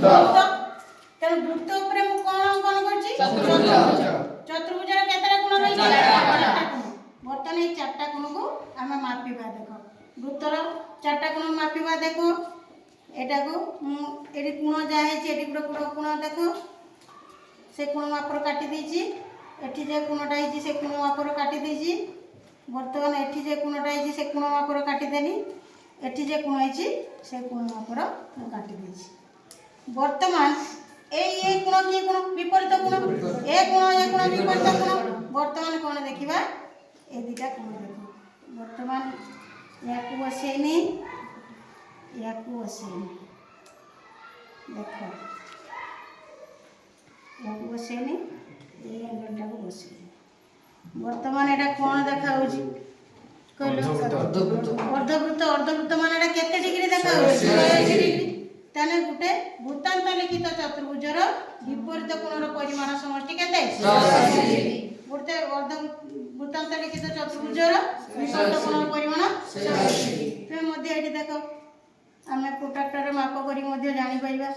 तेणु वृत्त उपरे मु कोन अंकन करछि चतुर्भुज केतरा कोण रही चारटा कोण बर्तमान ए चारटा कोण को आमे मापिबा देखो वृत्तर चारटा कोण मापिबा देखो एटा को मु एडी कोण जा है एडी गुड कोण देखो से कोण मापर काटी देछि एठी जे कोणटा है से कोण मापर काटी देछि बर्तमान एठी जे कोणटा है से कोण मापर काटी देनी एठी जे कोण है से कोण मापर काटी देछि बर्तमान ए कोण की कोण विपरीत कोण ए कोण विपरीत कोण बर्तमान कोण देखिबा ए दुटा कोण देखो बर्तमान याकू बसेनी देखो याकू बसेनी ए एंगलटा को बसेनी बर्तमान एटा कोण देखा होची कहलो अर्धवृत्त मान एटा केते डिग्री देखा होची 180 डिग्री ताने गुटे वृत्तांत लिखित चतुर्भुजर विपरीत कोणर परिमाण समष्टि केते 180 डिग्री गुटे वृत्तांत लिखित चतुर्भुजर विपरीत कोणर परिमाण 180 डिग्री पे मध्ये एटी देखो आमे प्रोट्रैक्टर माप करी मध्ये जानि पाइबा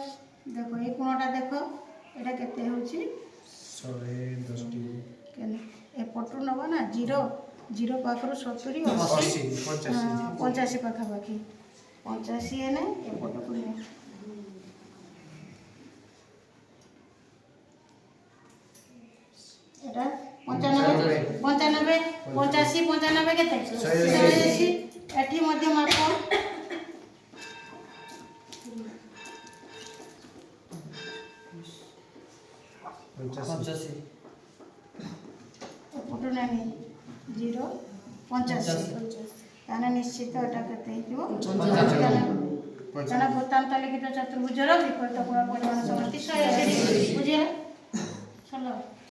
देखो ए कोणटा देखो एटा केते होची 110 डिग्री केने ए पटु नबा ना 0 पाखर 70 80 85 पाखा बाकी 85 है ना ए पटु को ने एटा 95 85 95 केते 180 एठी मध्य माप 85 पटु नहीं 0 85 ताने निश्चित एटा केते हिजो 85 ताने वृत्तांत लिखित चतुर्भुजर विपरीत कोण परिमाण समष्टि 180